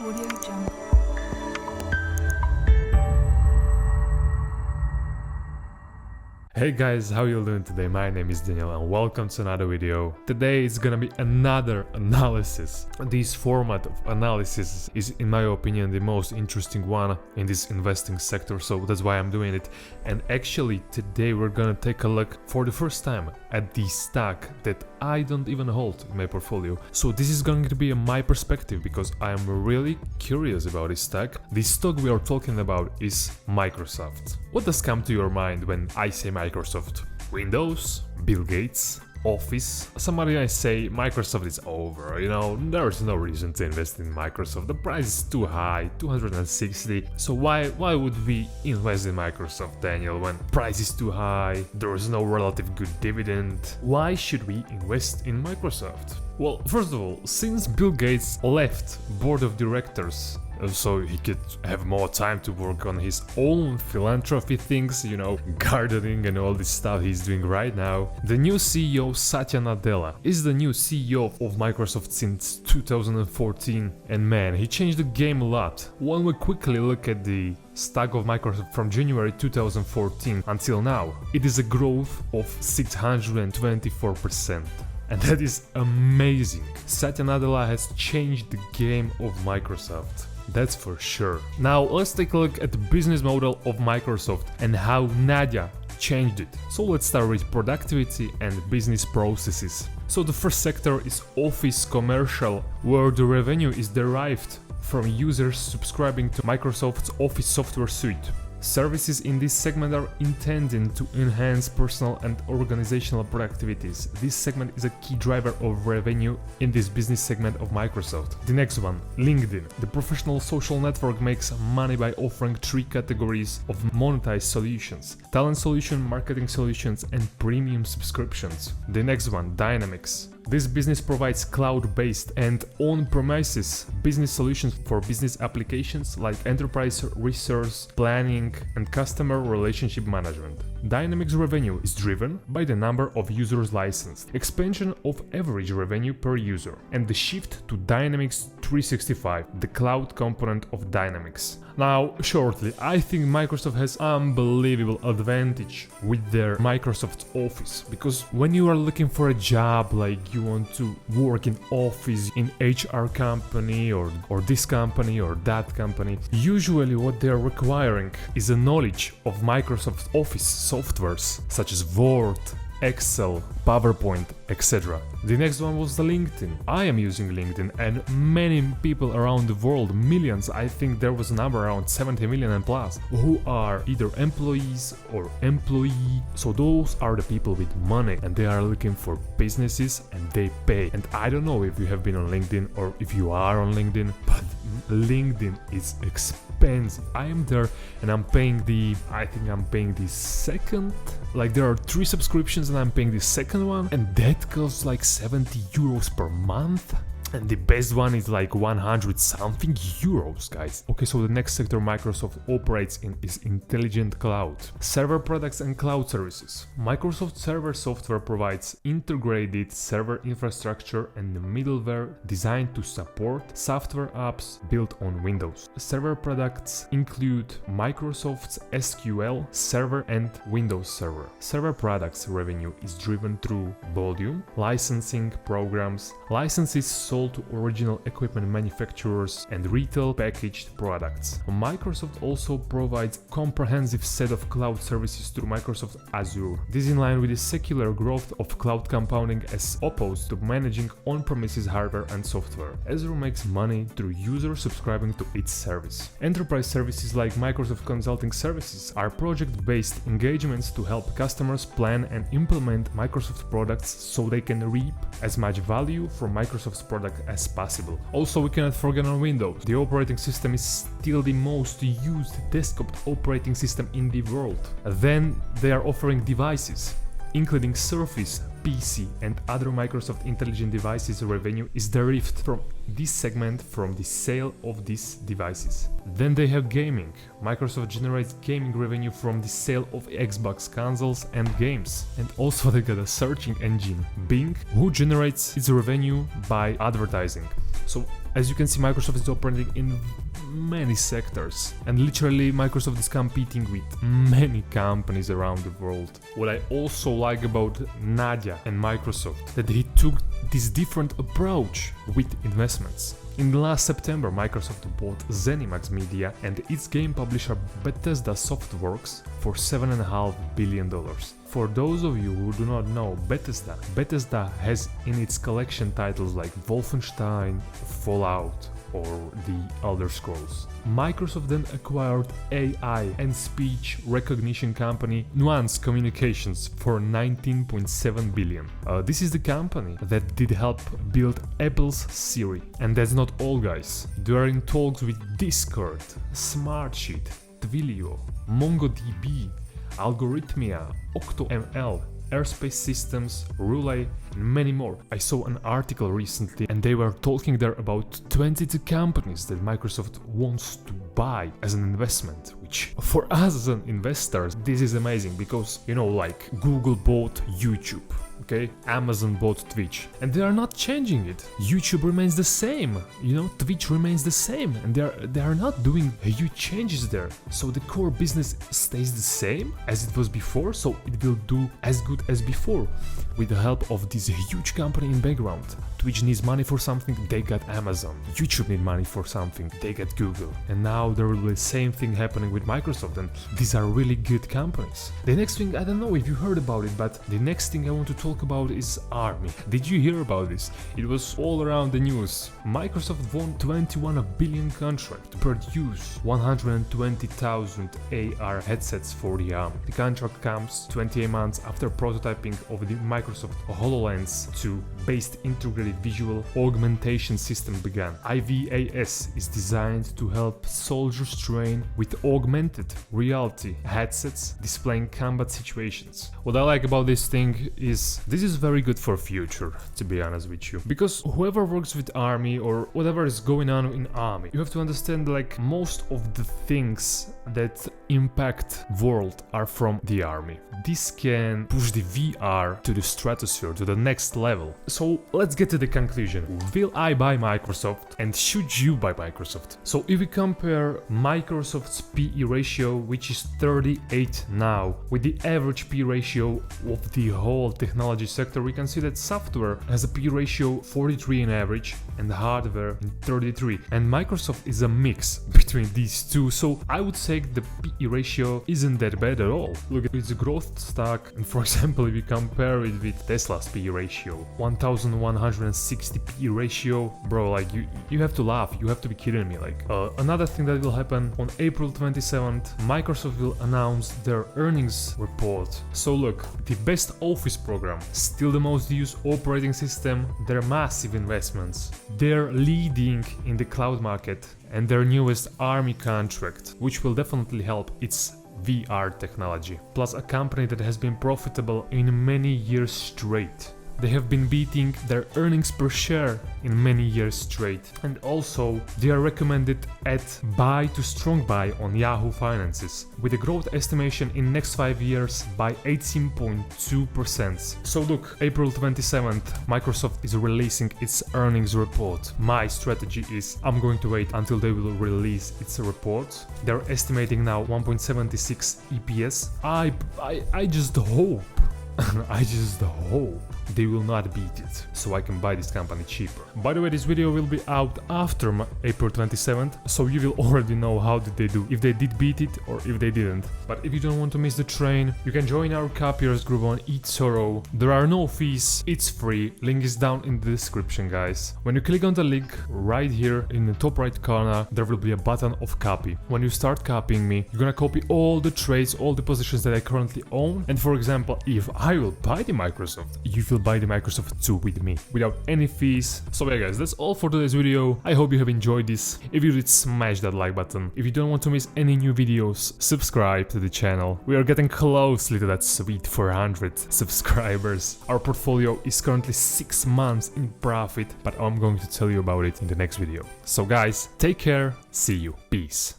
Audio Jungle. Hey guys, how you doing today? My name is Daniel and welcome to another video. Today is gonna be another analysis. This format of analysis is, in my opinion, the most interesting one in this investing sector, so that's why I'm doing it. And actually today we're gonna take a look for the first time at the stock that I don't even hold in my portfolio. So this is going to be my perspective because I am really curious about this stock. The stock we are talking about is Microsoft. What does come to your mind when I say Microsoft? Windows? Bill Gates? Office? Somebody might say Microsoft is over, there's no reason to invest in Microsoft, the price is too high, 260, so why would we invest in Microsoft, Daniel, when price is too high, there is no relative good dividend? Why should we invest in Microsoft? Well, first of all, since Bill Gates left board of directors so he could have more time to work on his own philanthropy things, gardening and all this stuff he's doing right now. The new CEO, Satya Nadella, is the new CEO of Microsoft since 2014, and man, he changed the game a lot. When we quickly look at the stock of Microsoft from January 2014 until now, it is a growth of 624%. And that is amazing. Satya Nadella has changed the game of Microsoft. That's for sure. Now let's take a look at the business model of Microsoft and how Nadia changed it. So let's start with productivity and business processes. So the first sector is Office Commercial, where the revenue is derived from users subscribing to Microsoft's Office software suite. Services in this segment are intended to enhance personal and organizational productivities. This segment is a key driver of revenue in this business segment of Microsoft. The next one, LinkedIn. The professional social network makes money by offering three categories of monetized solutions: talent solution, marketing solutions, and premium subscriptions. The next one, Dynamics. This business provides cloud-based and on-premises business solutions for business applications like enterprise resource planning and customer relationship management. Dynamics revenue is driven by the number of users licensed, expansion of average revenue per user, and the shift to Dynamics 365, the cloud component of Dynamics. Now, shortly, I think Microsoft has unbelievable advantage with their Microsoft Office, because when you are looking for a job, like you want to work in office, in HR company or this company or that company, usually what they are requiring is a knowledge of Microsoft Office softwares such as Word, Excel, PowerPoint, etc. The next one was the LinkedIn. I am using LinkedIn, and many people around the world, millions, I think there was a number around 70 million and plus, who are either employees or employee. So those are the people with money, and they are looking for businesses and they pay. And I don't know if you have been on LinkedIn or if you are on LinkedIn, but LinkedIn is expensive. I am there and I think I'm paying the second, like there are 3 subscriptions and I'm paying the second one, and that costs like 70 euros per month. And the best one is like 100 something euros, guys. Okay, so the next sector Microsoft operates in is intelligent cloud. Server products and cloud services. Microsoft Server software provides integrated server infrastructure and middleware designed to support software apps built on Windows. Server products include Microsoft's SQL Server and Windows Server. Server products revenue is driven through volume, licensing programs, licenses sold to original equipment manufacturers, and retail packaged products. Microsoft also provides a comprehensive set of cloud services through Microsoft Azure. This is in line with the secular growth of cloud compounding as opposed to managing on-premises hardware and software. Azure makes money through users subscribing to its service. Enterprise services like Microsoft Consulting Services are project-based engagements to help customers plan and implement Microsoft products so they can reap as much value from Microsoft's product as possible. Also, we cannot forget on Windows. The operating system is still the most used desktop operating system in the world. Then they are offering devices, including Surface, PC and other Microsoft Intelligent Devices. Revenue is derived from this segment from the sale of these devices. Then they have gaming. Microsoft generates gaming revenue from the sale of Xbox consoles and games. And also they got a searching engine, Bing, who generates its revenue by advertising. So as you can see, Microsoft is operating in many sectors, and literally Microsoft is competing with many companies around the world. What I also like about Nadia and Microsoft, that he took this different approach with investments. In the last September, Microsoft bought ZeniMax Media and its game publisher Bethesda Softworks for $7.5 billion. For those of you who do not know Bethesda has in its collection titles like Wolfenstein, Fallout, or the Elder Scrolls. Microsoft then acquired AI and speech recognition company Nuance Communications for $19.7 billion. This is the company that did help build Apple's Siri. And that's not all, guys. They are in talks with Discord, Smartsheet, Twilio, MongoDB, Algorithmia, OctoML, Airspace Systems, Relay, and many more. I saw an article recently and they were talking there about 22 companies that Microsoft wants to buy as an investment, which for us as an investors, this is amazing because, you know, like Google bought YouTube. Okay, Amazon bought Twitch, and they are not changing it. YouTube remains the same, you know, Twitch remains the same, and they are not doing huge changes there. So the core business stays the same as it was before, so it will do as good as before. With the help of this huge company in background. Twitch needs money for something, they got Amazon. YouTube need money for something, they got Google. And now there will be the same thing happening with Microsoft, and these are really good companies. The next thing, I don't know if you heard about it, but the next thing I want to talk about is Army. Did you hear about this? It was all around the news. Microsoft won $21 billion contract to produce 120,000 AR headsets for the Army. The contract comes 28 months after prototyping of the Microsoft HoloLens 2 based integrated visual augmentation system began. IVAS is designed to help soldiers train with augmented reality headsets displaying combat situations. What I like about this thing is this is very good for future, to be honest with you, because whoever works with Army or whatever is going on in Army, you have to understand like most of the things that impact world are from the Army. This can push the VR to the stratosphere, to the next level. So let's get to the conclusion. Will I buy Microsoft and should you buy Microsoft? So if we compare Microsoft's PE ratio, which is 38 now, with the average PE ratio of the whole technology sector, we can see that software has a PE ratio 43 in average and hardware in 33. And Microsoft is a mix between these two. So I would say the PE ratio isn't that bad at all. Look at its growth stock, and for example, if you compare it with Tesla's PE ratio, 1160 PE ratio, bro, like you have to laugh, you have to be kidding me. Like another thing that will happen on April 27th, Microsoft will announce their earnings report. So look, the best Office program, still the most used operating system, their massive investments, they're leading in the cloud market, and their newest Army contract, which will definitely help its VR technology, plus a company that has been profitable in many years straight. They have been beating their earnings per share in many years straight, and also they are recommended at buy to strong buy on Yahoo Finances, with a growth estimation in next 5 years by 18.2%. So look, April 27th, Microsoft is releasing its earnings report. My strategy is I'm going to wait until they will release its report. They're estimating now 1.76 EPS. I just hope I just hope they will not beat it, so I can buy this company cheaper. By the way, this video will be out after April 27th, so you will already know how did they do, if they did beat it or if they didn't. But if you don't want to miss the train, you can join our copiers group on eToro. There are no fees, it's free, link is down in the description, guys. When you click on the link right here in the top right corner, there will be a button of copy. When you start copying me, you're gonna copy all the trades, all the positions that I currently own, and for example, if I will buy the Microsoft, you will buy the Microsoft 2 with me, without any fees. So yeah guys, that's all for today's video. I hope you have enjoyed this. If you did, smash that like button. If you don't want to miss any new videos, subscribe to the channel. We are getting closely to that sweet 400 subscribers. Our portfolio is currently 6 months in profit, but I'm going to tell you about it in the next video. So guys, take care, see you, peace.